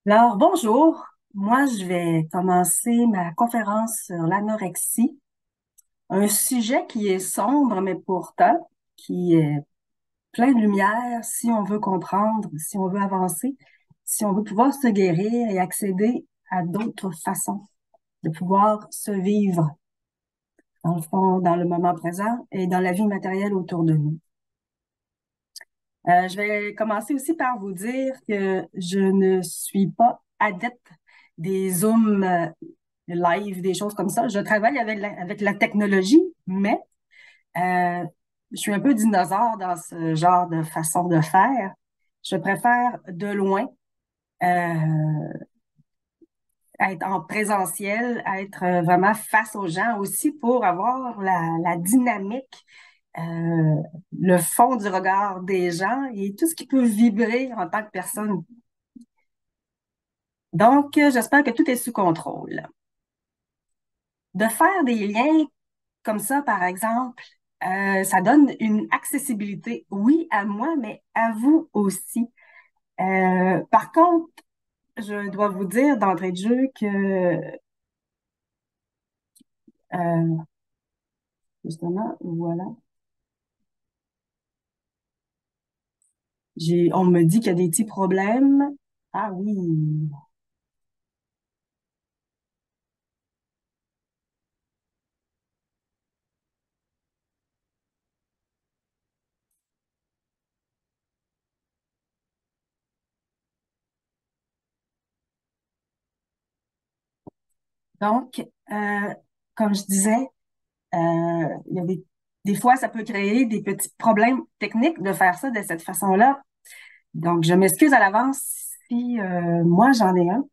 Alors, bonjour. Moi, je vais commencer ma conférence sur l'anorexie, un sujet qui est sombre, mais pourtant qui est plein de lumière si on veut comprendre, si on veut avancer, si on veut pouvoir se guérir et accéder à d'autres façons de pouvoir se vivre, dans le fond, dans le moment présent et dans la vie matérielle autour de nous. Je vais commencer aussi par vous dire que je ne suis pas adepte des Zooms live, des choses comme ça. Je travaille avec la technologie, mais euh, je suis un peu dinosaure dans ce genre de façon de faire. Je préfère de loin être en présentiel, être vraiment face aux gens aussi pour avoir la dynamique, euh, le fond du regard des gens et tout ce qui peut vibrer en tant que personne. Donc, j'espère que tout est sous contrôle. De faire des liens comme ça, par exemple, ça donne une accessibilité, oui, à moi, mais à vous aussi. Par contre, je dois vous dire d'entrée de jeu que, euh, justement, voilà, on me dit qu'il y a des petits problèmes. Ah oui. Donc, comme je disais, il y a des fois, ça peut créer des petits problèmes techniques de faire ça de cette façon-là. Donc, je m'excuse à l'avance si moi j'en ai un.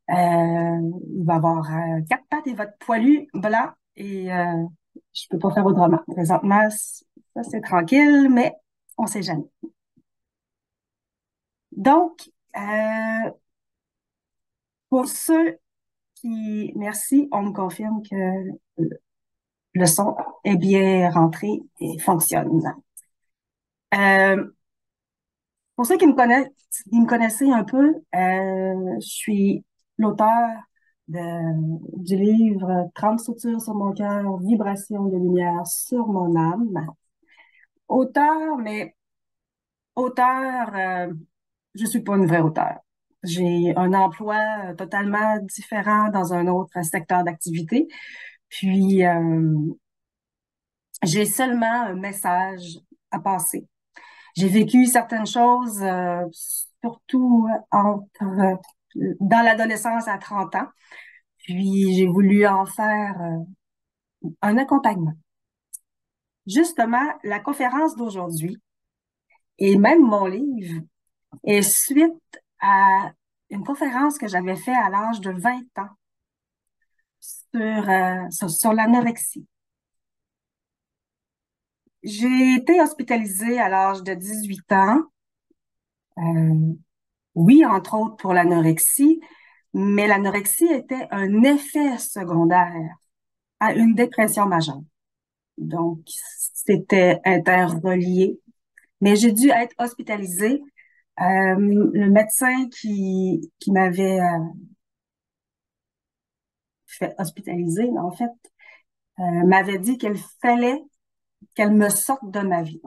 Il va avoir quatre pattes et votre poilu blanc et je peux pas faire autrement. Présentement, ça c'est tranquille, mais on sait jamais. Donc, pour ceux merci, on me confirme que le son est bien rentré et fonctionne. Euh, pour ceux qui me connaissaient un peu, je suis l'auteur du livre 30 structures sur mon cœur, vibrations de lumière sur mon âme. Auteur, mais auteur, je suis pas une vraie auteure. J'ai un emploi totalement différent dans un autre secteur d'activité. Puis, j'ai seulement un message à passer. J'ai vécu certaines choses, surtout dans l'adolescence à 30 ans. Puis j'ai voulu en faire un accompagnement. Justement, la conférence d'aujourd'hui et même mon livre est suite à une conférence que j'avais faite à l'âge de 20 ans sur l'anorexie. J'ai été hospitalisée à l'âge de 18 ans. Euh, oui, entre autres pour l'anorexie, mais l'anorexie était un effet secondaire à une dépression majeure. Donc, c'était interrelié. Mais j'ai dû être hospitalisée. Le médecin qui m'avait fait hospitaliser, en fait, m'avait dit qu'il fallait qu'elle me sorte de ma vie.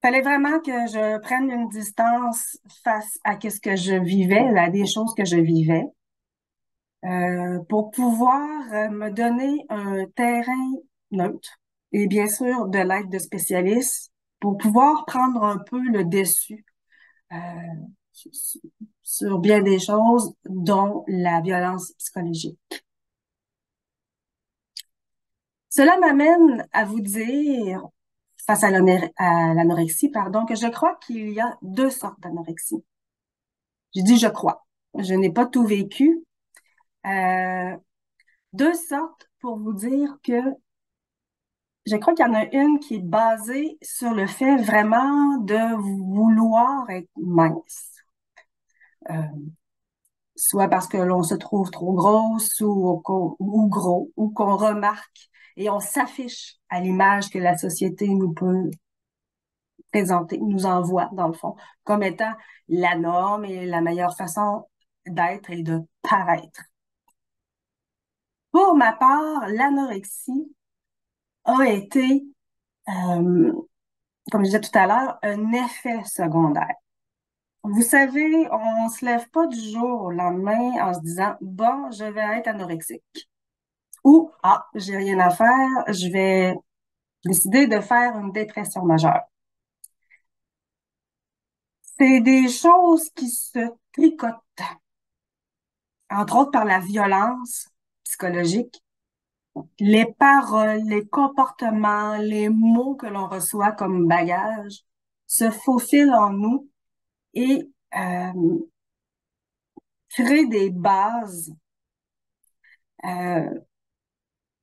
Il fallait vraiment que je prenne une distance face à ce que je vivais, à des choses que je vivais. Pour pouvoir me donner un terrain neutre et bien sûr de l'aide de spécialistes pour pouvoir prendre un peu le dessus euh, sur sur bien des choses, dont la violence psychologique. Cela m'amène à vous dire, face à à l'anorexie, pardon, que je crois qu'il y a deux sortes d'anorexie. Je dis je crois. Je n'ai pas tout vécu. Euh, deux sortes pour vous dire que je crois qu'il y en a une qui est basée sur le fait vraiment de vouloir être mince. Euh, Soit parce que l'on se trouve trop grosse ou gros, ou qu'on remarque et on s'affiche à l'image que la société nous peut présenter, nous envoie, dans le fond, comme étant la norme et la meilleure façon d'être et de paraître. Pour ma part, l'anorexie a été, euh, comme je disais tout à l'heure, un effet secondaire. Vous savez, on se lève pas du jour au lendemain en se disant, bon, je vais être anorexique. Ou, ah, j'ai rien à faire, je vais décider de faire une dépression majeure. C'est des choses qui se tricotent, entre autres par la violence psychologique, les paroles, les comportements, les mots que l'on reçoit comme bagage se faufilent en nous et créent des bases euh,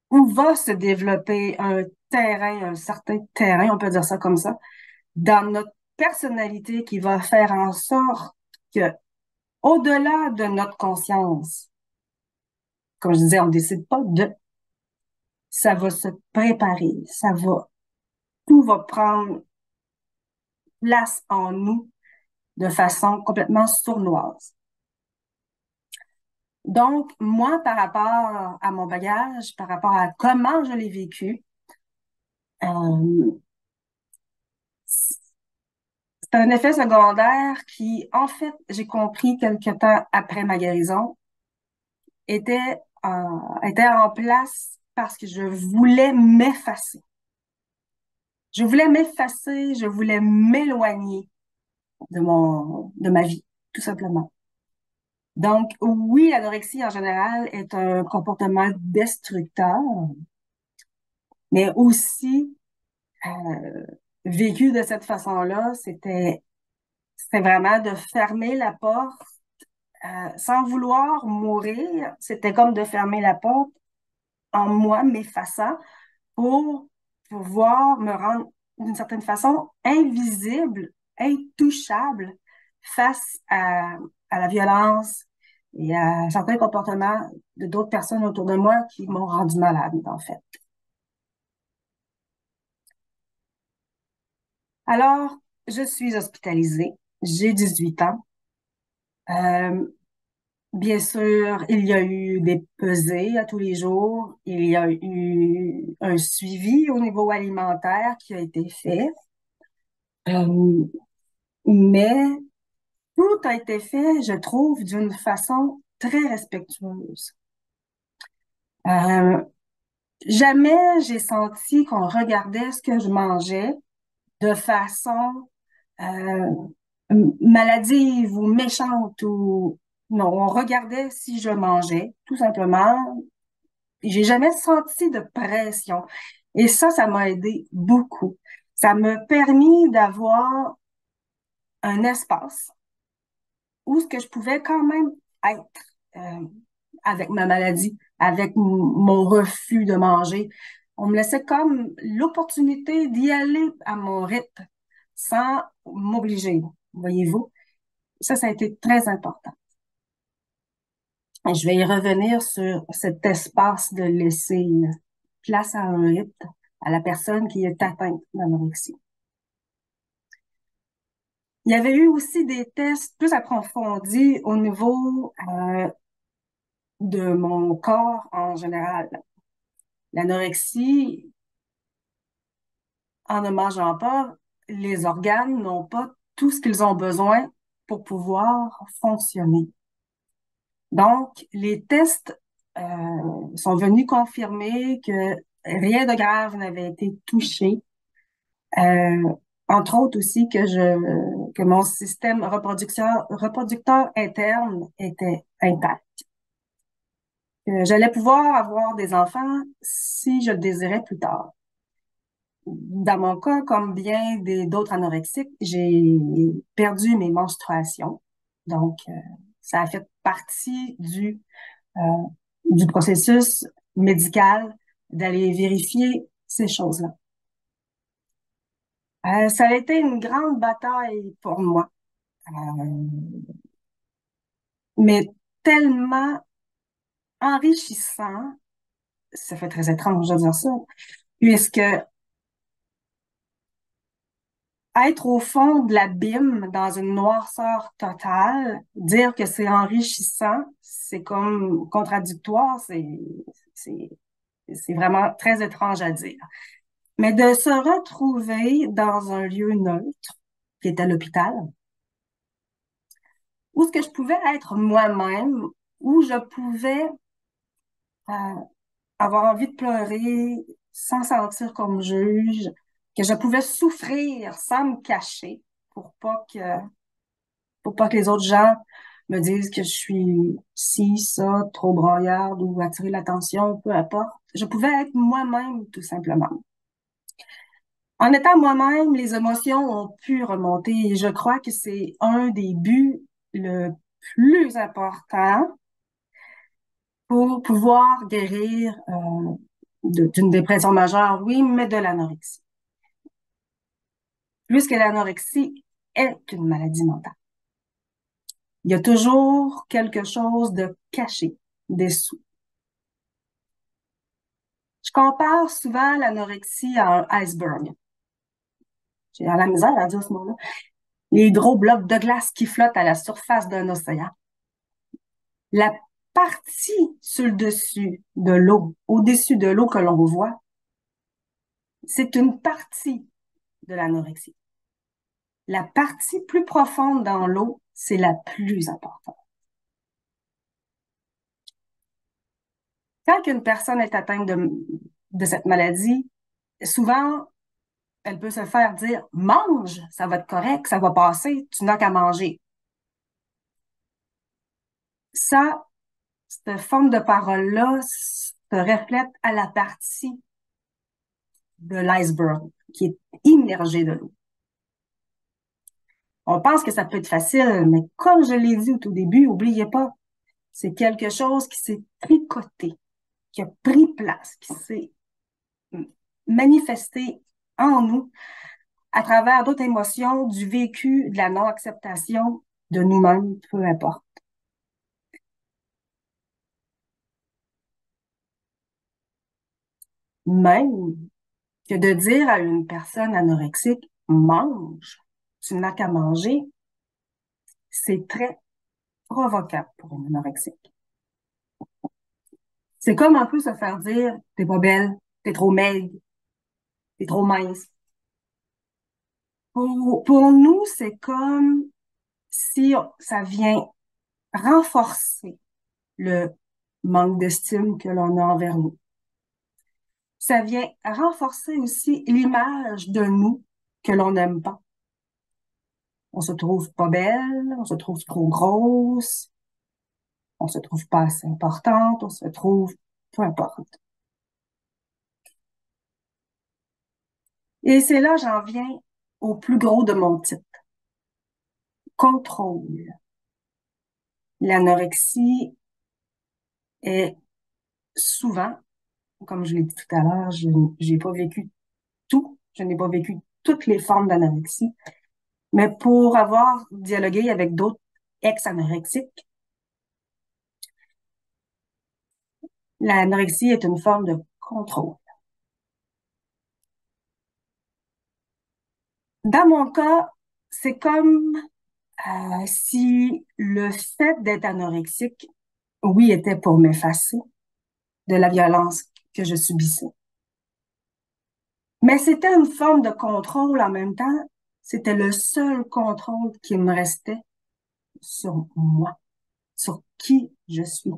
où va se développer un terrain, un certain terrain, on peut dire ça comme ça, dans notre personnalité qui va faire en sorte que, au-delà de notre conscience, comme je disais, on décide pas de, ça va se préparer, tout va prendre place en nous de façon complètement sournoise. Donc, moi, par rapport à mon bagage, par rapport à comment je l'ai vécu, euh, c'est un effet secondaire qui, en fait, j'ai compris quelque temps après ma guérison, était en place parce que je voulais m'effacer. Je voulais m'effacer, je voulais m'éloigner de ma vie, tout simplement. Donc, oui, l'anorexie en général est un comportement destructeur, mais aussi, vécu de cette façon-là, c'était vraiment de fermer la porte, sans vouloir mourir. C'était comme de fermer la porte en moi, m'effaçant pour pouvoir me rendre d'une certaine façon invisible, intouchable face à la violence et à certains comportements de d'autres personnes autour de moi qui m'ont rendu malade, en fait. Alors, je suis hospitalisée, j'ai 18 ans. Euh, Bien sûr, il y a eu des pesées à tous les jours. Il y a eu un suivi au niveau alimentaire qui a été fait. Euh, mais tout a été fait, je trouve, d'une façon très respectueuse. Euh, Jamais j'ai senti qu'on regardait ce que je mangeais de façon euh, maladive ou méchante ou non, on regardait si je mangeais, tout simplement. J'ai jamais senti de pression. Et ça m'a aidé beaucoup. Ça m'a permis d'avoir un espace où ce que je pouvais quand même être euh, avec ma maladie, avec mon refus de manger. On me laissait comme l'opportunité d'y aller à mon rythme sans m'obliger, voyez-vous. Ça a été très important. Et je vais y revenir sur cet espace de laisser place à un rythme à la personne qui est atteinte d'anorexie. Il y avait eu aussi des tests plus approfondis au niveau de mon corps en général. L'anorexie, en ne mangeant pas, les organes n'ont pas tout ce qu'ils ont besoin pour pouvoir fonctionner. Donc, les tests sont venus confirmer que rien de grave n'avait été touché. Euh, Entre autres aussi que mon système reproducteur interne était intact. J'allais pouvoir avoir des enfants si je le désirais plus tard. Dans mon cas, comme bien d'autres anorexiques, j'ai perdu mes menstruations. Donc, ça a fait partie euh, du processus médical d'aller vérifier ces choses-là. Ça a été une grande bataille pour moi, euh, mais tellement enrichissant, ça fait très étrange de dire ça, puisque être au fond de l'abîme, dans une noirceur totale, dire que c'est enrichissant, c'est comme contradictoire, c'est, c'est vraiment très étrange à dire. Mais de se retrouver dans un lieu neutre, qui était l'hôpital, où ce que je pouvais être moi-même, où je pouvais euh, avoir envie de pleurer sans sentir comme juge, que je pouvais souffrir sans me cacher pour pas que les autres gens me disent que je suis ci, ça, trop braillarde ou attirer l'attention, peu importe. Je pouvais être moi-même, tout simplement. En étant moi-même, les émotions ont pu remonter et je crois que c'est un des buts le plus important pour pouvoir guérir d'une dépression majeure, oui, mais de l'anorexie. Puisque l'anorexie est une maladie mentale. Il y a toujours quelque chose de caché dessous. Je compare souvent l'anorexie à un iceberg. J'ai la misère à dire ce mot-là. Les gros blocs de glace qui flottent à la surface d'un océan. La partie sur le dessus de l'eau, au-dessus de l'eau que l'on voit, c'est une partie de l'anorexie. La partie plus profonde dans l'eau, c'est la plus importante. Quand une personne est atteinte de cette maladie, souvent, elle peut se faire dire, mange, ça va être correct, ça va passer, tu n'as qu'à manger. Ça, cette forme de parole-là se reflète à la partie de l'iceberg qui est immergée de l'eau. On pense que ça peut être facile, mais comme je l'ai dit au tout début, oubliez pas, c'est quelque chose qui s'est tricoté, qui a pris place, qui s'est manifesté en nous à travers d'autres émotions, du vécu, de la non-acceptation de nous-mêmes, peu importe. Même que de dire à une personne anorexique, mange, tu n'as qu'à manger, c'est très provoquant pour une anorexique. C'est comme un peu se faire dire, t'es pas belle, t'es trop maigre, t'es trop mince. Pour nous, c'est comme si ça vient renforcer le manque d'estime que l'on a envers nous. Ça vient renforcer aussi l'image de nous que l'on n'aime pas. On se trouve pas belle, on se trouve trop grosse, on se trouve pas assez importante, on se trouve peu importe. Et c'est là, j'en viens au plus gros de mon titre. Contrôle. L'anorexie est souvent, comme je l'ai dit tout à l'heure, je n'ai pas vécu tout, je n'ai pas vécu toutes les formes d'anorexie, mais pour avoir dialogué avec d'autres ex-anorexiques, l'anorexie est une forme de contrôle. Dans mon cas, c'est comme si le fait d'être anorexique, oui, était pour m'effacer de la violence que je subissais. Mais c'était une forme de contrôle en même temps. C'était le seul contrôle qui me restait sur moi, sur qui je suis.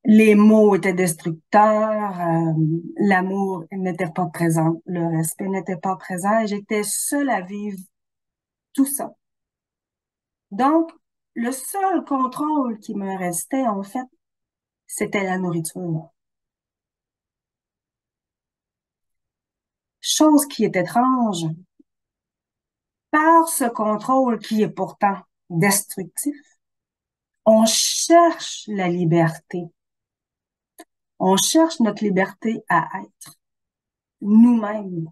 Les mots étaient destructeurs, l'amour n'était pas présent, le respect n'était pas présent et j'étais seule à vivre tout ça. Donc, le seul contrôle qui me restait, en fait, c'était la nourriture. Chose qui est étrange, par ce contrôle qui est pourtant destructif, on cherche la liberté. On cherche notre liberté à être nous-mêmes.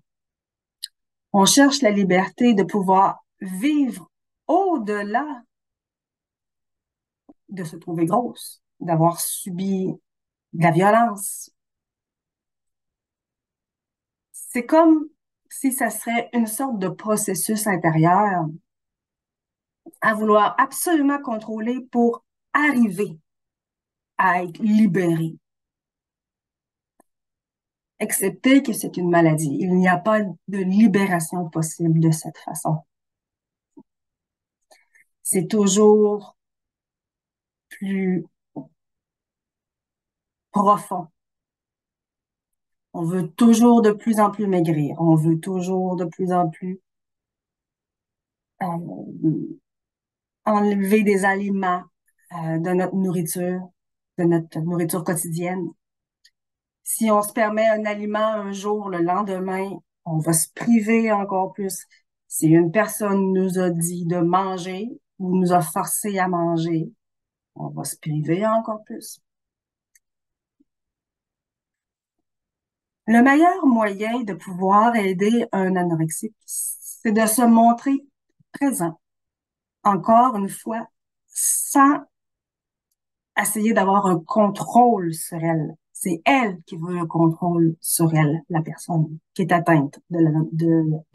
On cherche la liberté de pouvoir vivre au-delà de se trouver grosse, d'avoir subi de la violence. C'est comme si ça serait une sorte de processus intérieur à vouloir absolument contrôler pour arriver à être libéré. Excepté que c'est une maladie. Il n'y a pas de libération possible de cette façon. C'est toujours plus profond. On veut toujours de plus en plus maigrir. On veut toujours de plus en plus enlever des aliments de notre nourriture quotidienne. Si on se permet un aliment un jour, le lendemain, on va se priver encore plus. Si une personne nous a dit de manger ou nous a forcé à manger, on va se priver encore plus. Le meilleur moyen de pouvoir aider un anorexique, c'est de se montrer présent, encore une fois, sans essayer d'avoir un contrôle sur elle. C'est elle qui veut un contrôle sur elle, la personne qui est atteinte de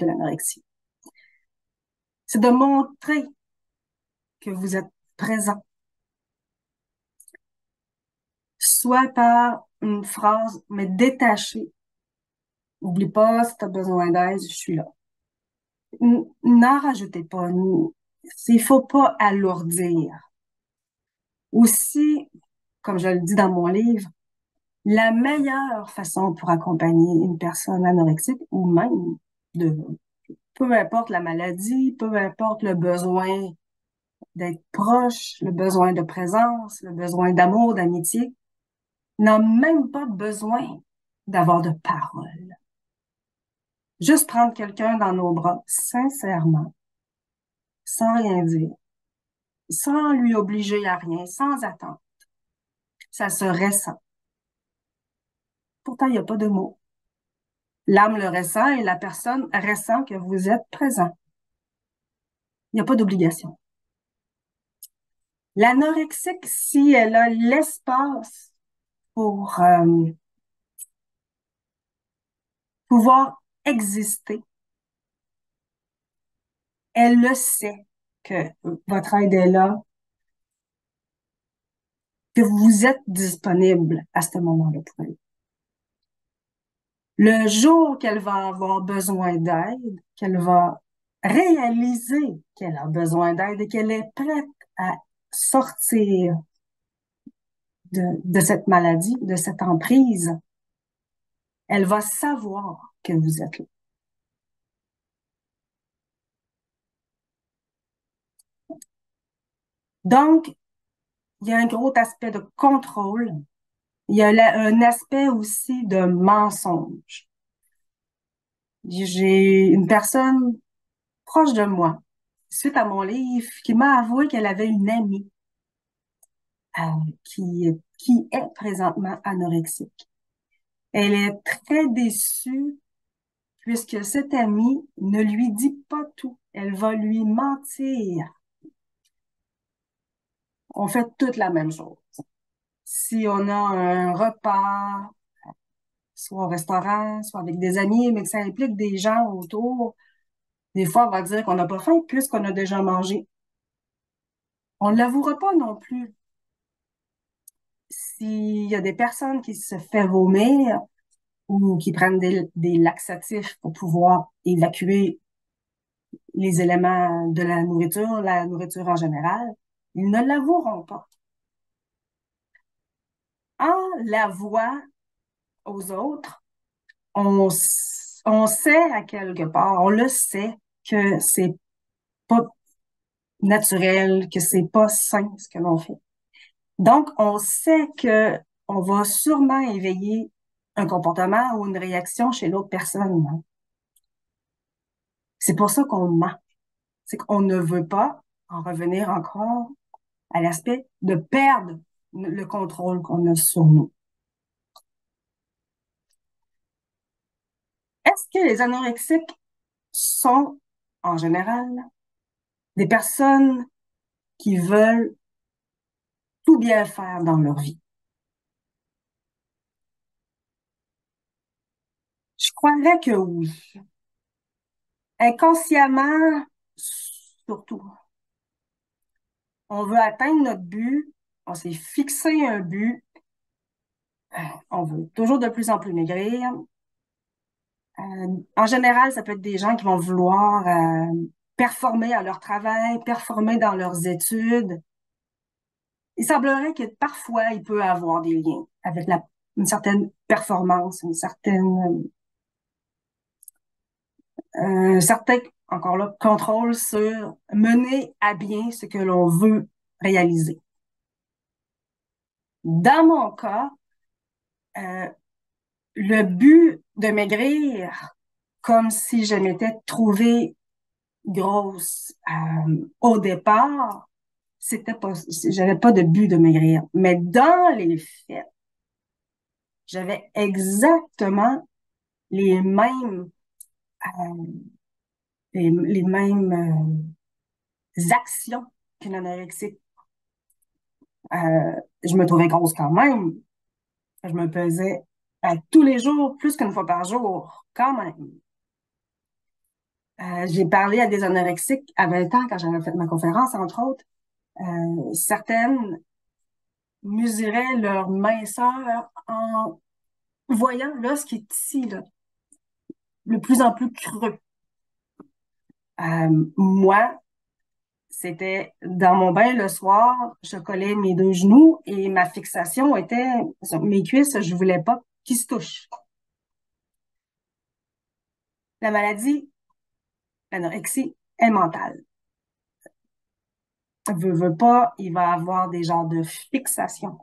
l'anorexie. C'est de montrer que vous êtes présent, soit par une phrase, mais détachée. N'oublie pas, si tu as besoin d'aide, je suis là. N'en rajoutez pas. Il faut pas alourdir. Aussi, comme je le dis dans mon livre, la meilleure façon pour accompagner une personne anorexique ou même de, peu importe la maladie, peu importe le besoin d'être proche, le besoin de présence, le besoin d'amour, d'amitié, n'a même pas besoin d'avoir de parole. Juste prendre quelqu'un dans nos bras, sincèrement, sans rien dire, sans lui obliger à rien, sans attendre. Ça se ressent. Pourtant, il n'y a pas de mots. L'âme le ressent et la personne ressent que vous êtes présent. Il n'y a pas d'obligation. L'anorexique, si elle a l'espace pour pouvoir exister, elle le sait que votre aide est là, que vous êtes disponible à ce moment-là pour elle. Le jour qu'elle va avoir besoin d'aide, qu'elle va réaliser qu'elle a besoin d'aide et qu'elle est prête à sortir de cette maladie, de cette emprise, elle va savoir que vous êtes là. Donc, il y a un gros aspect de contrôle. Il y a un aspect aussi de mensonge. J'ai une personne proche de moi, suite à mon livre, qui m'a avoué qu'elle avait une amie euh, qui est présentement anorexique. Elle est très déçue puisque cette amie ne lui dit pas tout. Elle va lui mentir. On fait toute la même chose. Si on a un repas, soit au restaurant, soit avec des amis, mais que ça implique des gens autour, des fois, on va dire qu'on n'a pas faim puisqu'on a déjà mangé. On ne l'avouera pas non plus. S'il y a des personnes qui se font vomir ou qui prennent des laxatifs pour pouvoir évacuer les éléments de la nourriture en général, ils ne l'avoueront pas. En l'avouant aux autres, on sait à quelque part, on le sait que c'est pas naturel, que c'est pas sain ce que l'on fait. Donc, on sait que on va sûrement éveiller un comportement ou une réaction chez l'autre personne. C'est pour ça qu'on ment. C'est qu'on ne veut pas en revenir encore à l'aspect de perdre le contrôle qu'on a sur nous. Est-ce que les anorexiques sont, en général, des personnes qui veulent tout bien faire dans leur vie? Je croirais que oui. Inconsciemment, surtout. On veut atteindre notre but, on s'est fixé un but, on veut toujours de plus en plus maigrir. En général, ça peut être des gens qui vont vouloir performer à leur travail, performer dans leurs études. Il semblerait que parfois, il peut avoir des liens avec une certaine performance, un certain, encore là, contrôle sur mener à bien ce que l'on veut réaliser. Dans mon cas, euh, le but de maigrir, comme si je m'étais trouvée grosse au départ, c'était pas, j'avais pas de but de maigrir. Mais dans les faits, j'avais exactement les mêmes, euh, les mêmes actions qu'une anorexique. Je me trouvais grosse quand même. Je me pesais tous les jours, plus qu'une fois par jour, quand même. J'ai parlé à des anorexiques à 20 ans quand j'avais fait ma conférence, entre autres. Certaines mesuraient leur minceur en voyant là ce qui est ici, là, de plus en plus creux. Moi, c'était dans mon bain le soir, je collais mes deux genoux et ma fixation était sur mes cuisses, je voulais pas qu'ils se touchent. La maladie, l'anorexie, est mentale. Veut pas, il va avoir des genres de fixation.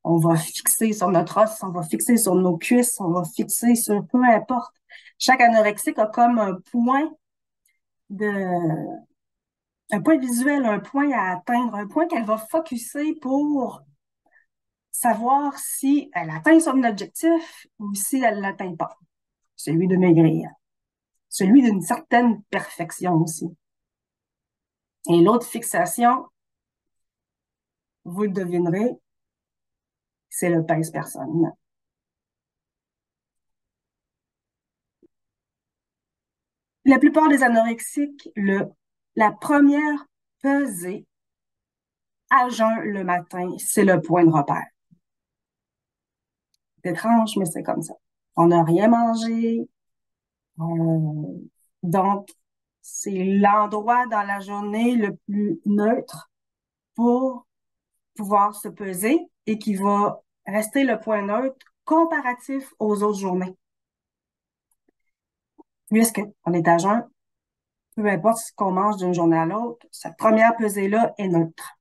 On va fixer sur notre os, on va fixer sur nos cuisses, on va fixer sur peu importe. Chaque anorexique a comme de, un point visuel, un point à atteindre, un point qu'elle va focusser pour savoir si elle atteint son objectif ou si elle ne l'atteint pas. Celui de maigrir. Celui d'une certaine perfection aussi. Et l'autre fixation, vous le devinerez, c'est le pèse-personne. La plupart des anorexiques, la première pesée à jeun le matin, c'est le point de repère. C'est étrange, mais c'est comme ça. On n'a rien mangé. Donc, c'est l'endroit dans la journée le plus neutre pour pouvoir se peser et qui va rester le point neutre comparatif aux autres journées. Puisqu'on est à jeun, peu importe ce qu'on mange d'une journée à l'autre, cette première pesée-là est neutre.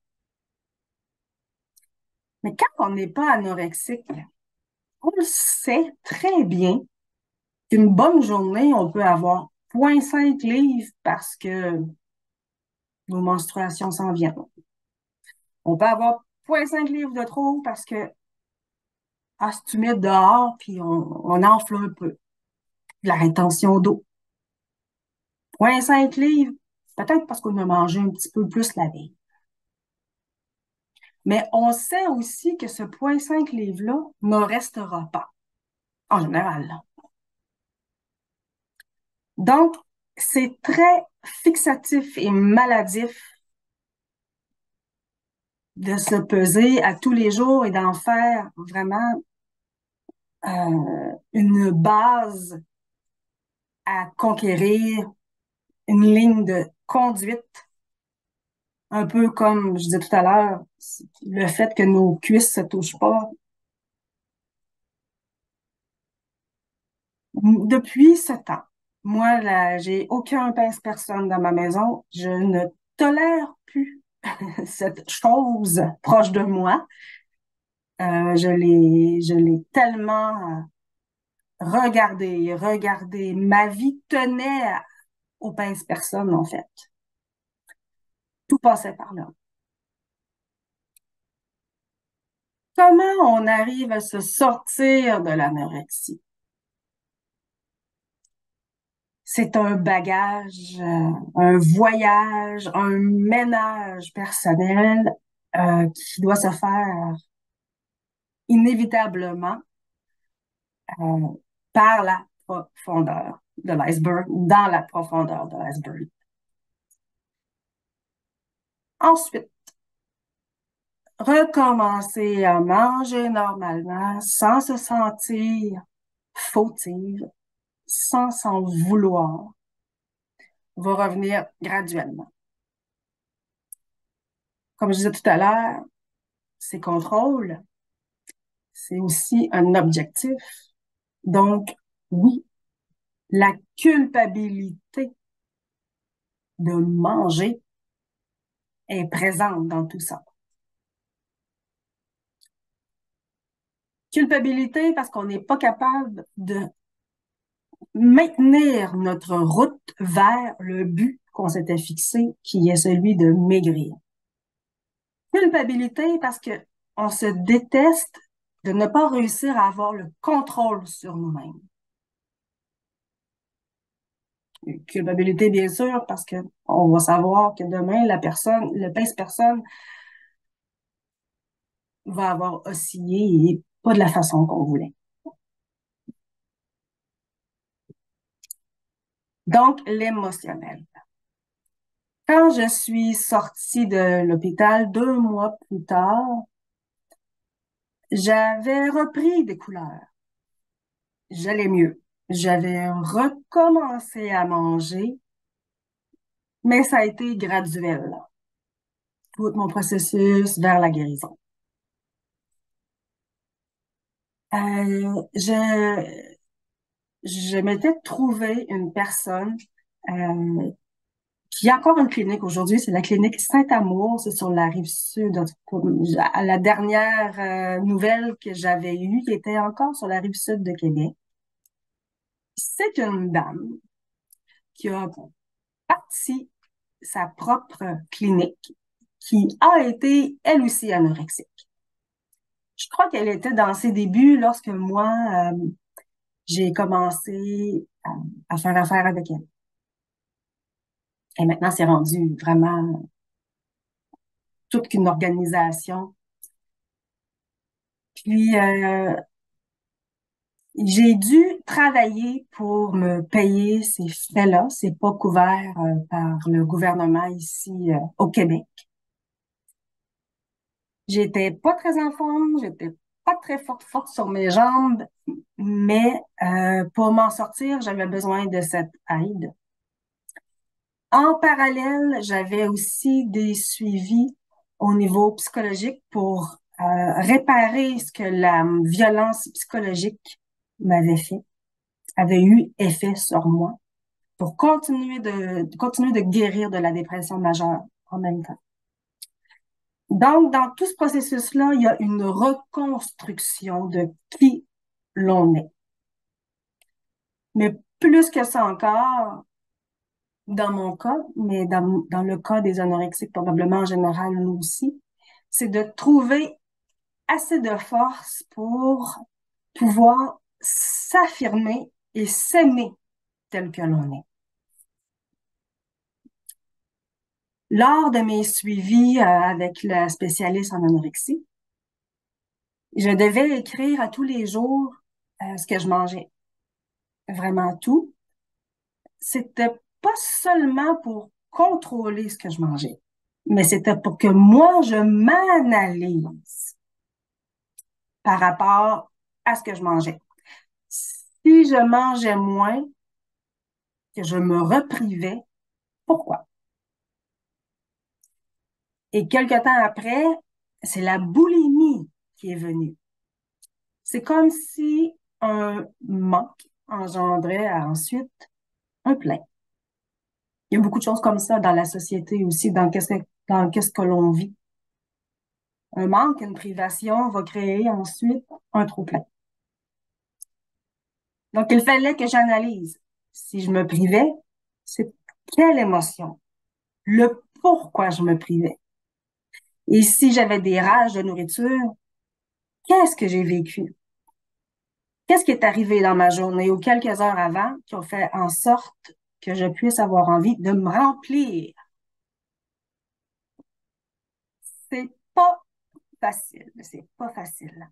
Mais quand on n'est pas anorexique, on le sait très bien qu'une bonne journée, on peut avoir 0,5 livres parce que nos menstruations s'en viennent. On peut avoir 0,5 livres de trop parce que c'est humide dehors, puis on enfle un peu. La rétention d'eau. 0,5 livres, peut-être parce qu'on a mangé un petit peu plus la veille. Mais on sait aussi que ce 0,5 livres-là ne restera pas, en général. Donc, c'est très fixatif et maladif de se peser à tous les jours et d'en faire vraiment une base à conquérir, une ligne de conduite, un peu comme je disais tout à l'heure, le fait que nos cuisses se touchent pas. Depuis 7 ans, moi, là, j'ai aucun pince-personne dans ma maison. Je ne tolère plus cette chose proche de moi. Je l'ai tellement regardé. Ma vie tenait au pince-personne, en fait. Tout passait par là. Comment on arrive à se sortir de l'anorexie? C'est un bagage, un voyage, un ménage personnel qui doit se faire inévitablement. par la profondeur de l'iceberg, dans la profondeur de l'iceberg. Ensuite, recommencer à manger normalement sans se sentir fautive, sans s'en vouloir, va revenir graduellement. Comme je disais tout à l'heure, ces contrôles, c'est aussi un objectif. Donc, oui, la culpabilité de manger est présente dans tout ça. Culpabilité parce qu'on n'est pas capable de maintenir notre route vers le but qu'on s'était fixé, qui est celui de maigrir. Culpabilité parce que on se déteste de ne pas réussir à avoir le contrôle sur nous-mêmes. Culpabilité, bien sûr, parce que on va savoir que demain, la personne, le pince-personne va avoir oscillé et pas de la façon qu'on voulait. Donc, l'émotionnel. Quand je suis sortie de l'hôpital 2 mois plus tard, j'avais repris des couleurs. J'allais mieux. J'avais recommencé à manger, mais ça a été graduel, tout mon processus vers la guérison. Je m'étais trouvé une personne qui a encore une clinique aujourd'hui, c'est la clinique Saint-Amour, c'est sur la rive sud. À la dernière nouvelle que j'avais eue, qui était encore sur la rive sud de Québec. C'est une dame qui a parti sa propre clinique, qui a été, elle aussi, anorexique. Je crois qu'elle était dans ses débuts lorsque moi, j'ai commencé à faire affaire avec elle. Et maintenant, c'est rendu vraiment toute qu'une organisation. Puis, j'ai dû travailler pour me payer ces frais-là. C'est pas couvert par le gouvernement ici au Québec. J'étais pas très en forme, j'étais pas très forte sur mes jambes, mais pour m'en sortir, j'avais besoin de cette aide. En parallèle, j'avais aussi des suivis au niveau psychologique pour réparer ce que la violence psychologique m'avait fait, avait eu effet sur moi, pour continuer de guérir de la dépression majeure en même temps. Donc, dans tout ce processus-là, il y a une reconstruction de qui l'on est. Mais plus que ça encore, dans mon cas, mais dans le cas des anorexiques, probablement en général, nous aussi, c'est de trouver assez de force pour pouvoir s'affirmer et s'aimer tel que l'on est. Lors de mes suivis avec le spécialiste en anorexie, je devais écrire à tous les jours ce que je mangeais. Vraiment tout. C'était pas seulement pour contrôler ce que je mangeais, mais c'était pour que moi, je m'analyse par rapport à ce que je mangeais. Si je mangeais moins, que je me reprivais, pourquoi? Et quelque temps après, c'est la boulimie qui est venue. C'est comme si un manque engendrait ensuite un plein. Il y a beaucoup de choses comme ça dans la société aussi, dans qu'est-ce que l'on vit. Un manque, une privation va créer ensuite un trop-plein. Donc, il fallait que j'analyse. Si je me privais, c'est quelle émotion? Le pourquoi je me privais. Et si j'avais des rages de nourriture, qu'est-ce que j'ai vécu? Qu'est-ce qui est arrivé dans ma journée ou quelques heures avant qui ont fait en sorte que je puisse avoir envie de me remplir? C'est pas facile. C'est pas facile.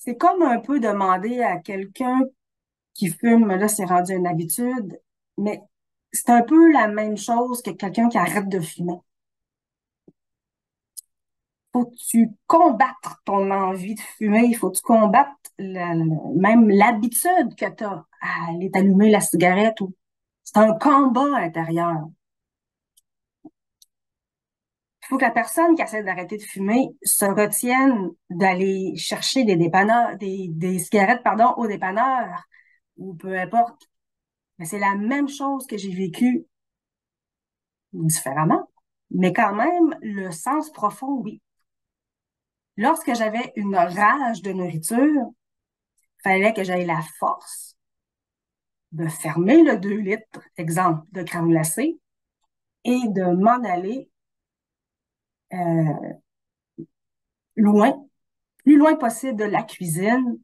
c'est comme un peu demander à quelqu'un qui fume, là, c'est rendu une habitude, mais c'est un peu la même chose que quelqu'un qui arrête de fumer. Faut que tu combattes ton envie de fumer, il faut que tu combattes même l'habitude que tu as à aller t'allumer la cigarette. C'est un combat intérieur. Il faut que la personne qui essaie d'arrêter de fumer se retienne d'aller chercher des dépanneurs, des cigarettes, pardon, au dépanneur ou peu importe. Mais c'est la même chose que j'ai vécu différemment. Mais quand même, le sens profond, oui. Lorsque j'avais une rage de nourriture, fallait que j'aie la force de fermer le 2 litres, exemple, de crème glacée, et de m'en aller euh, loin, plus loin possible de la cuisine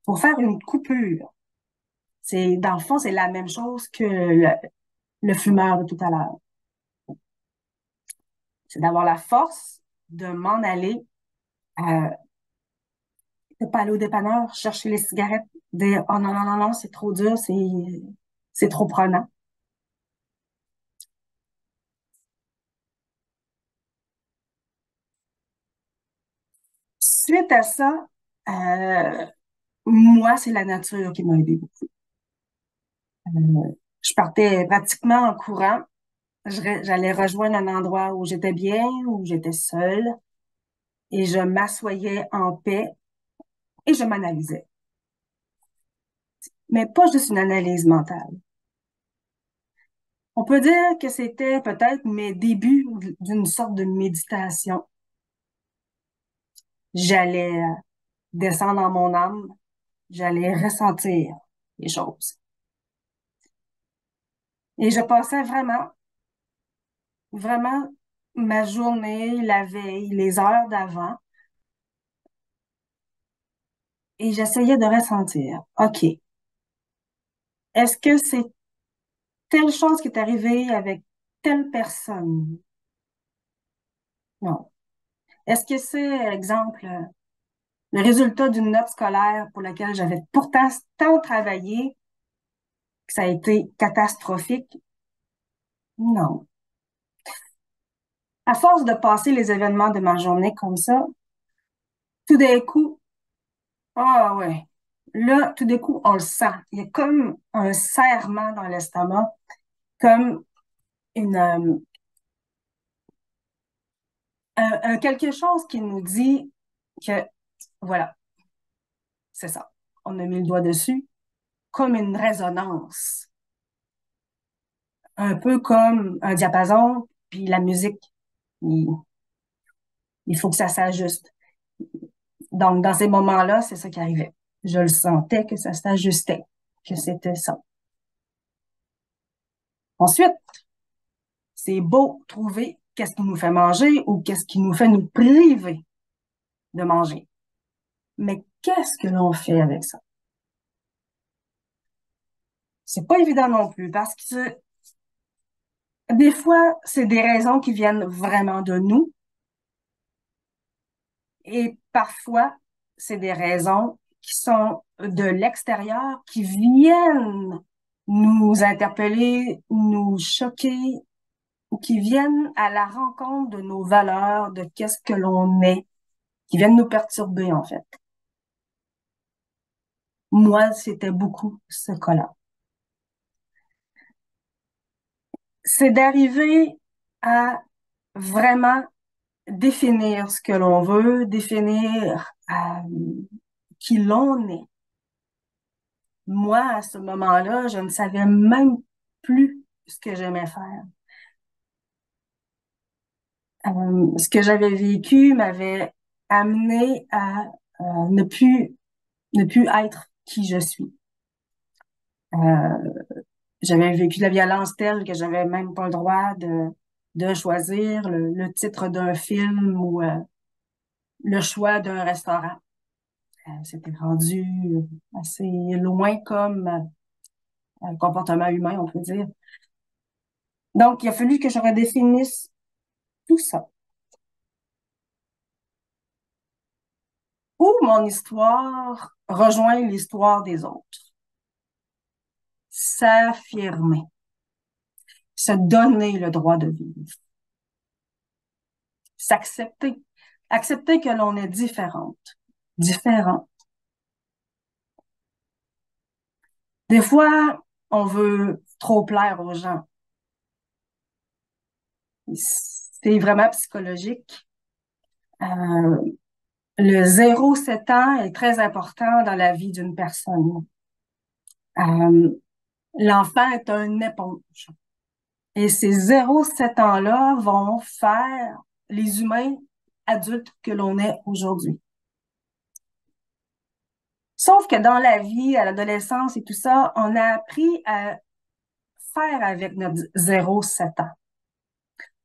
pour faire une coupure. Dans le fond, c'est la même chose que le fumeur de tout à l'heure. C'est d'avoir la force de m'en aller, euh, de pas aller au dépanneur, chercher les cigarettes, dire, oh non, non, non, non, c'est trop dur, c'est trop prenant. Suite à ça, euh, moi, c'est la nature qui m'a aidé beaucoup. Je partais pratiquement en courant. J'allais rejoindre un endroit où j'étais bien, où j'étais seule, et je m'assoyais en paix et je m'analysais. Mais pas juste une analyse mentale. On peut dire que c'était peut-être mes débuts d'une sorte de méditation. J'allais descendre dans mon âme, j'allais ressentir les choses. Et je passais vraiment, vraiment ma journée, la veille, les heures d'avant, et j'essayais de ressentir. OK, est-ce que c'est telle chose qui est arrivée avec telle personne? Non. Est-ce que c'est, exemple, le résultat d'une note scolaire pour laquelle j'avais pourtant tant travaillé, que ça a été catastrophique? Non. À force de passer les événements de ma journée comme ça, tout d'un coup, ah ouais, là, tout d'un coup, on le sent. Il y a comme un serrement dans l'estomac, comme une, quelque chose qui nous dit que, voilà, c'est ça. On a mis le doigt dessus, comme une résonance, un peu comme un diapason, puis la musique, il, il faut que ça s'ajuste. Donc, dans ces moments-là, c'est ça qui arrivait. Je le sentais que ça s'ajustait, que c'était ça. Ensuite, c'est beau trouver qu'est-ce qui nous fait manger ou qu'est-ce qui nous fait nous priver de manger. Mais qu'est-ce que l'on fait avec ça? C'est pas évident non plus parce que des fois, c'est des raisons qui viennent vraiment de nous et parfois, c'est des raisons qui sont de l'extérieur, qui viennent nous interpeller, nous choquer ou qui viennent à la rencontre de nos valeurs, de qu'est-ce que l'on est, qui viennent nous perturber en fait. Moi, c'était beaucoup ce cas-là. C'est d'arriver à vraiment définir ce que l'on veut, définir qui l'on est. Moi, à ce moment-là, je ne savais même plus ce que j'aimais faire. Ce que j'avais vécu m'avait amené à ne plus être qui je suis. Euh, J'avais vécu de la violence telle que j'avais même pas le droit de choisir titre d'un film ou le choix d'un restaurant. C'était rendu assez loin comme comportement humain, on peut dire. Donc, il a fallu que je redéfinisse tout ça. où mon histoire rejoint l'histoire des autres. S'affirmer, se donner le droit de vivre, s'accepter, accepter que l'on est différente, différent. Des fois, on veut trop plaire aux gens. C'est vraiment psychologique. Euh, le 0-7 ans est très important dans la vie d'une personne. Euh, l'enfant est une éponge. Et ces 0-7 ans-là vont faire les humains adultes que l'on est aujourd'hui. Sauf que dans la vie, à l'adolescence et tout ça, on a appris à faire avec notre 0-7 ans.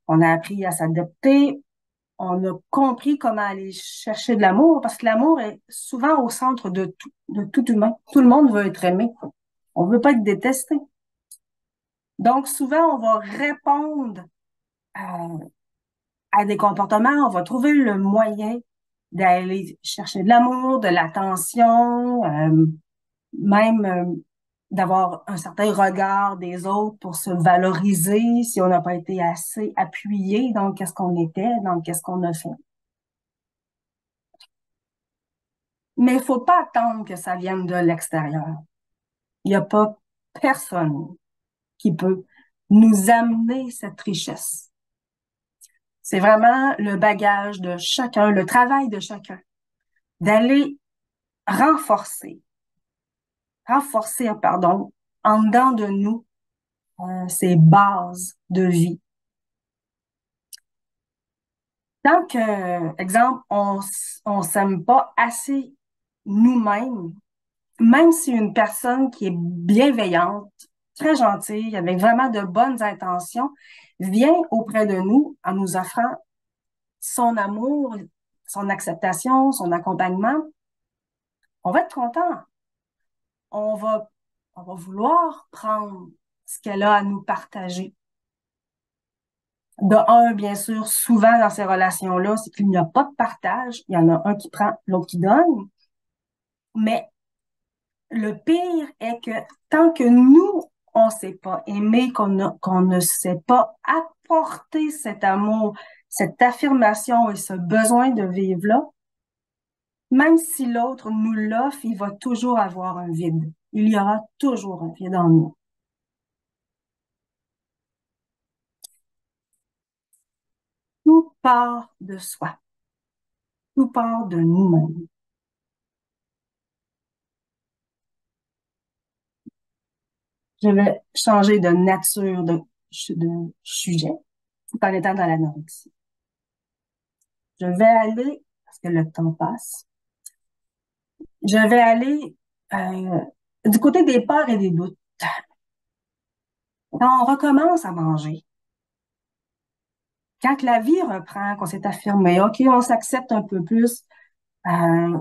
On a appris à s'adapter, on a compris comment aller chercher de l'amour, parce que l'amour est souvent au centre de tout humain. Tout le monde veut être aimé. On veut pas être détesté. Donc, souvent, on va répondre à des comportements, on va trouver le moyen d'aller chercher de l'amour, de l'attention, même d'avoir un certain regard des autres pour se valoriser si on n'a pas été assez appuyé dans qu'est-ce qu'on était, dans qu'est-ce qu'on a fait. Mais il faut pas attendre que ça vienne de l'extérieur. Il n'y a pas personne qui peut nous amener cette richesse. C'est vraiment le bagage de chacun, le travail de chacun, d'aller renforcer, pardon, en dedans de nous, ces bases de vie. Tant que, exemple, on s'aime pas assez nous-mêmes, même si une personne qui est bienveillante, très gentille, avec vraiment de bonnes intentions, vient auprès de nous en nous offrant son amour, son acceptation, son accompagnement, on va être content. On va, on va vouloir prendre ce qu'elle a à nous partager. De un, bien sûr, souvent dans ces relations-là, c'est qu'il n'y a pas de partage. Il y en a un qui prend, l'autre qui donne. Mais le pire est que tant que nous, on ne sait pas aimer, qu'on ne sait pas apporter cet amour, cette affirmation et ce besoin de vivre-là, même si l'autre nous l'offre, il va toujours avoir un vide. Il y aura toujours un vide en nous. Tout part de soi. Tout part de nous-mêmes. Je vais changer de nature de sujet tout en étant dans l'anorexie. Je vais aller, parce que le temps passe, je vais aller du côté des peurs et des doutes. Quand on recommence à manger, quand la vie reprend, qu'on s'est affirmé, OK, on s'accepte un peu plus, euh,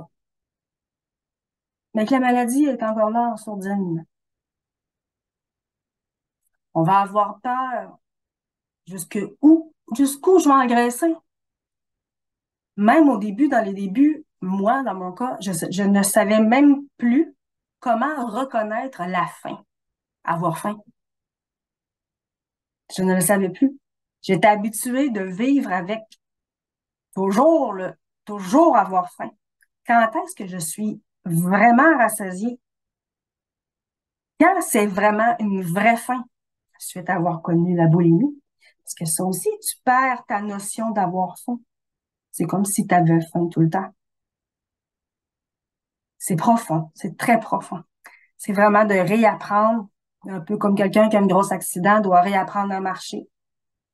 mais que la maladie est encore là en sourdine. On va avoir peur. Jusqu'où je vais engraisser? Même au début, dans les débuts, moi, dans mon cas, je ne savais même plus comment reconnaître la faim, avoir faim. Je ne le savais plus. J'étais habituée de vivre avec toujours toujours avoir faim. Quand est-ce que je suis vraiment rassasiée? Quand c'est vraiment une vraie faim, suite à avoir connu la boulimie, parce que ça aussi, tu perds ta notion d'avoir faim. C'est comme si tu avais faim tout le temps. C'est profond, c'est très profond. C'est vraiment de réapprendre, un peu comme quelqu'un qui a un gros accident doit réapprendre à marcher.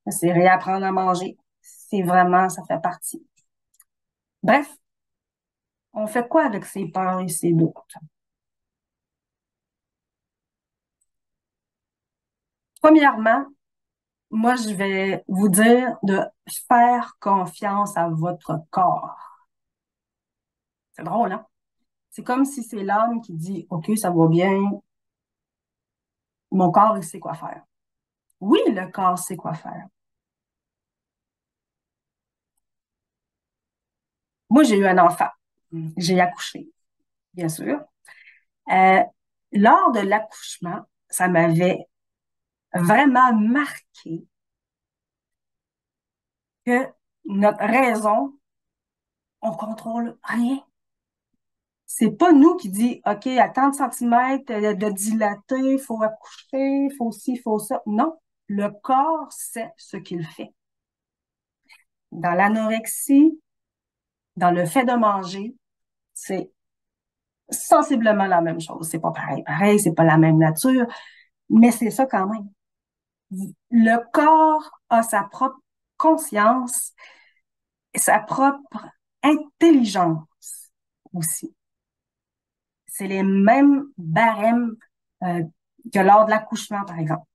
C'est réapprendre à manger. C'est vraiment, ça fait partie. Bref, on fait quoi avec ces peurs et ces doutes? Premièrement, moi, je vais vous dire de faire confiance à votre corps. C'est drôle, hein? C'est comme si c'est l'âme qui dit, OK, ça va bien, mon corps, il sait quoi faire. Oui, le corps sait quoi faire. Moi, j'ai eu un enfant. J'ai accouché, bien sûr. Euh, Lors de l'accouchement, ça m'avait vraiment marqué que notre raison, on contrôle rien. C'est pas nous qui dit, OK, à tant de centimètres de dilaté, il faut accoucher, il faut ci, il faut ça. Non, le corps sait ce qu'il fait. Dans l'anorexie, dans le fait de manger, c'est sensiblement la même chose. C'est pas pareil, pareil, c'est pas la même nature, mais c'est ça quand même. Le corps a sa propre conscience et sa propre intelligence aussi. C'est les mêmes barèmes euh, que lors de l'accouchement, par exemple.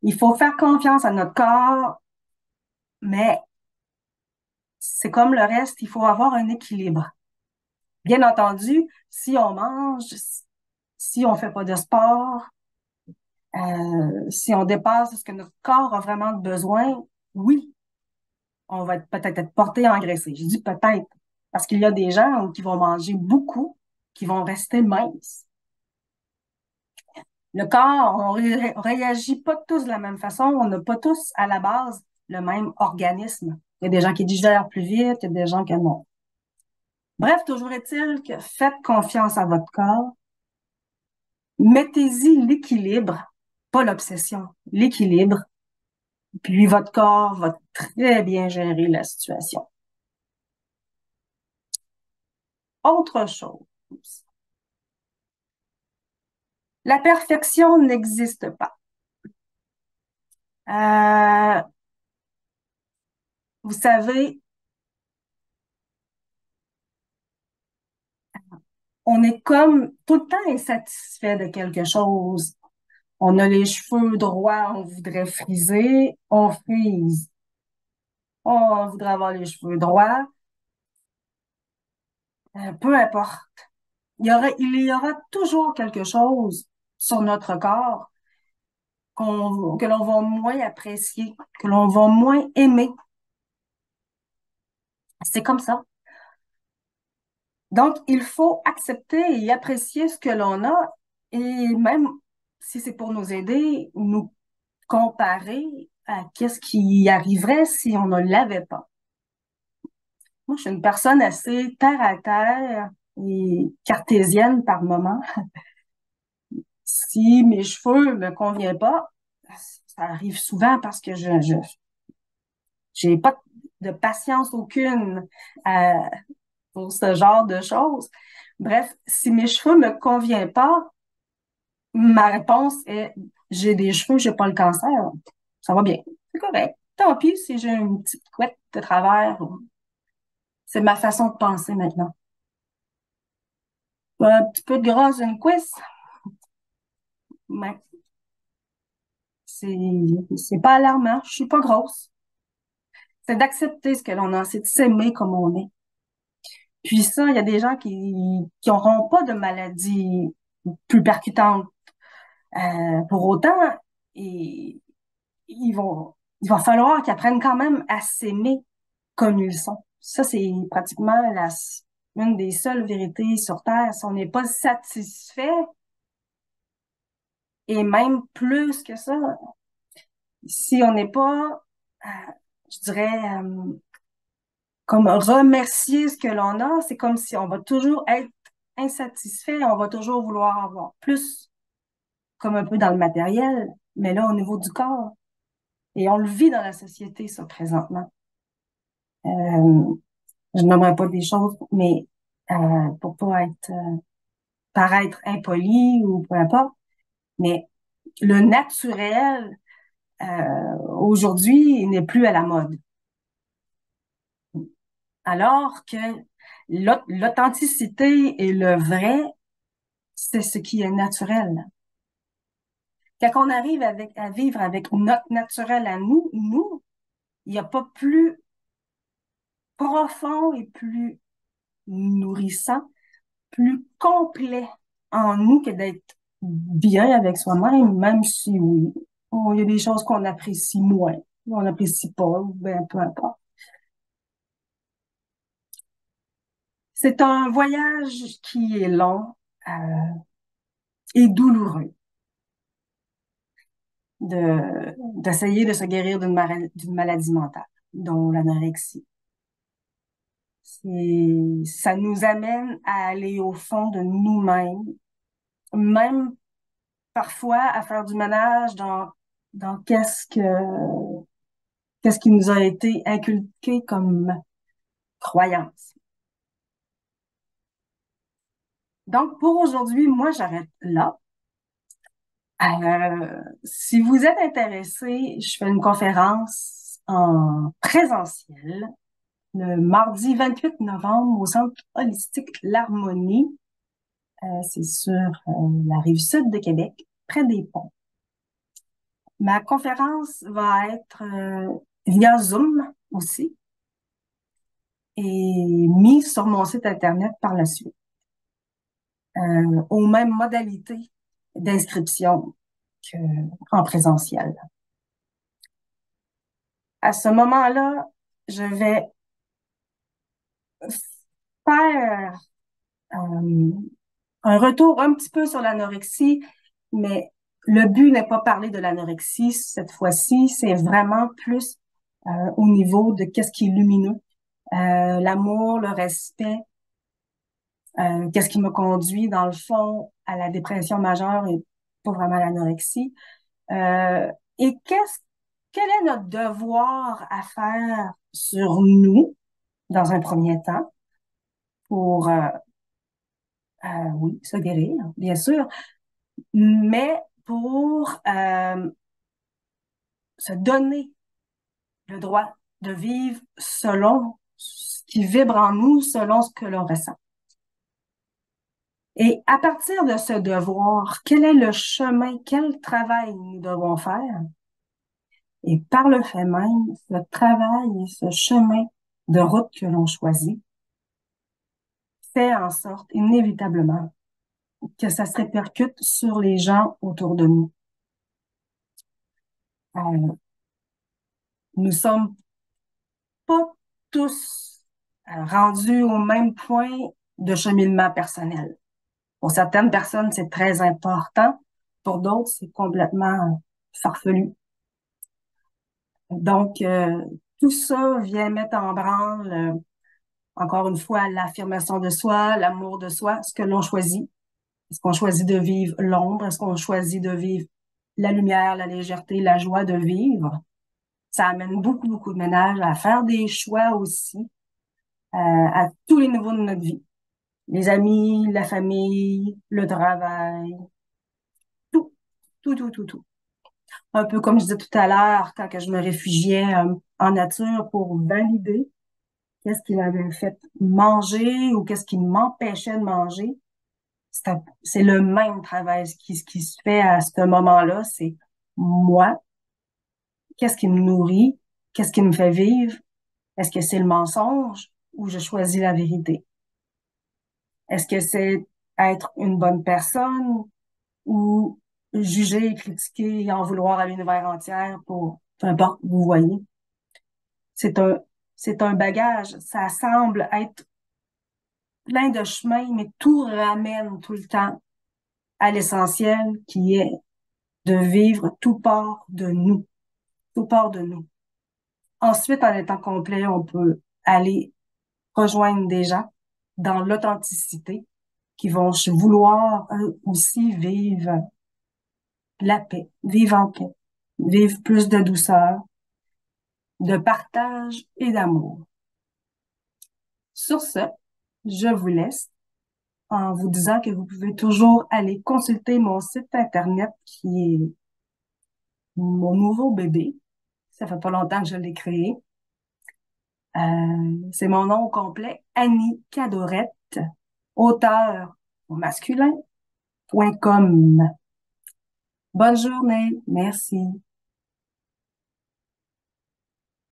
Il faut faire confiance à notre corps, mais c'est comme le reste, il faut avoir un équilibre. Bien entendu, si on mange, si on fait pas de sport, si on dépasse ce que notre corps a vraiment besoin, oui, on va peut-être être porté à engraisser. Je dis peut-être, parce qu'il y a des gens qui vont manger beaucoup, qui vont rester minces. Le corps, on réagit pas tous de la même façon. On n'a pas tous, à la base, le même organisme. Il y a des gens qui digèrent plus vite, il y a des gens qui non. Bref, toujours est-il que faites confiance à votre corps. Mettez-y l'équilibre, pas l'obsession, l'équilibre. Puis votre corps va très bien gérer la situation. Autre chose. La perfection n'existe pas. Euh, Vous savez, on est comme tout le temps insatisfait de quelque chose. On a les cheveux droits, on voudrait friser, on frise. On voudrait avoir les cheveux droits, peu importe. Il y aura toujours quelque chose sur notre corps que l'on va moins apprécier, que l'on va moins aimer. C'est comme ça. Donc, il faut accepter et apprécier ce que l'on a et même si c'est pour nous aider, nous comparer à qu'est-ce qui arriverait si on ne l'avait pas. Moi, je suis une personne assez terre à terre et cartésienne par moment. Si mes cheveux me conviennent pas, ça arrive souvent parce que j'ai pas de patience aucune euh, pour ce genre de choses. Bref, si mes cheveux me conviennent pas, ma réponse est j'ai des cheveux, j'ai pas le cancer. Ça va bien. C'est correct. Tant pis si j'ai une petite couette de travers. C'est ma façon de penser maintenant. Un petit peu de gras, une cuisse, mais c'est, c'est pas alarmant. Je suis pas grosse. C'est d'accepter ce que l'on a, c'est de s'aimer comme on est. Puis ça, il y a des gens qui auront pas de maladie plus percutante. Pour autant, et, ils vont, il va falloir qu'ils apprennent quand même à s'aimer comme ils sont. Ça, c'est pratiquement une des seules vérités sur Terre. Si on n'est pas satisfait, et même plus que ça, si on n'est pas, je dirais, comme remercier ce que l'on a, c'est comme si on va toujours être insatisfait, on va toujours vouloir avoir plus, comme un peu dans le matériel, mais là, au niveau du corps. Et on le vit dans la société, ça, présentement. Euh, je n'aimerais pas des choses, mais pour pas être paraître impoli ou peu importe, mais le naturel aujourd'hui n'est plus à la mode. Alors que l'authenticité et le vrai, c'est ce qui est naturel. Quand on arrive à vivre avec notre naturel à nous, il n'y a pas plus profond et plus nourrissant, plus complet en nous que d'être bien avec soi-même, même si oui, il y a des choses qu'on apprécie moins, on n'apprécie pas, ou ben peu importe. C'est un voyage qui est long euh, et douloureux d'essayer de se guérir d'une maladie mentale, dont l'anorexie. Ça nous amène à aller au fond de nous-mêmes, même parfois à faire du ménage dans qu'est-ce qui nous a été inculqué comme croyance. Donc, pour aujourd'hui, moi, j'arrête là. Si vous êtes intéressé, je fais une conférence en présentiel le mardi 28 novembre au Centre holistique L'Harmonie. C'est sur la rive sud de Québec, près des ponts. Ma conférence va être via Zoom aussi et mise sur mon site Internet par la suite, aux mêmes modalités d'inscription qu'en présentiel. À ce moment-là, je vais faire un retour un petit peu sur l'anorexie, mais le but n'est pas parler de l'anorexie cette fois-ci, c'est vraiment plus au niveau de qu'est-ce qui est lumineux, l'amour, le respect, qu'est-ce qui me conduit dans le fond à la dépression majeure et pas vraiment à l'anorexie. Euh, et quel est notre devoir à faire sur nous dans un premier temps pour, oui, se guérir, bien sûr, mais pour se donner le droit de vivre selon ce qui vibre en nous, selon ce que l'on ressent. Et à partir de ce devoir, quel est le chemin, quel travail nous devons faire? Et par le fait même, ce travail et ce chemin de route que l'on choisit fait en sorte, inévitablement, que ça se répercute sur les gens autour de nous. Nous sommes pas tous rendus au même point de cheminement personnel. Pour certaines personnes, c'est très important. Pour d'autres, c'est complètement farfelu. Donc, tout ça vient mettre en branle, encore une fois, l'affirmation de soi, l'amour de soi, ce que l'on choisit. Est-ce qu'on choisit de vivre l'ombre? Est-ce qu'on choisit de vivre la lumière, la légèreté, la joie de vivre? Ça amène beaucoup, beaucoup de ménage à faire des choix aussi à tous les niveaux de notre vie. Les amis, la famille, le travail, tout, tout, tout, tout, tout. Un peu comme je disais tout à l'heure, quand que je me réfugiais en nature pour valider qu'est-ce qui m'avait fait manger ou qu'est-ce qui m'empêchait de manger. C'est le même travail ce qui se fait à ce moment-là. C'est moi, qu'est-ce qui me nourrit, qu'est-ce qui me fait vivre. Est-ce que c'est le mensonge ou je choisis la vérité? Est-ce que c'est être une bonne personne ou juger, critiquer et en vouloir à l'univers entière pour, peu importe, vous voyez. C'est un, c'est un bagage. Ça semble être plein de chemins, mais tout ramène tout le temps à l'essentiel qui est de vivre tout part de nous. Tout part de nous. Ensuite, en étant complet, on peut aller rejoindre des gens dans l'authenticité qui vont vouloir aussi vivre la paix, vivre en paix, vivre plus de douceur, de partage et d'amour. Sur ce, je vous laisse en vous disant que vous pouvez toujours aller consulter mon site Internet qui est mon nouveau bébé. Ça fait pas longtemps que je l'ai créé. C'est mon nom au complet, Annie Cadorette, auteur au masculin.com. Bonne journée. Merci.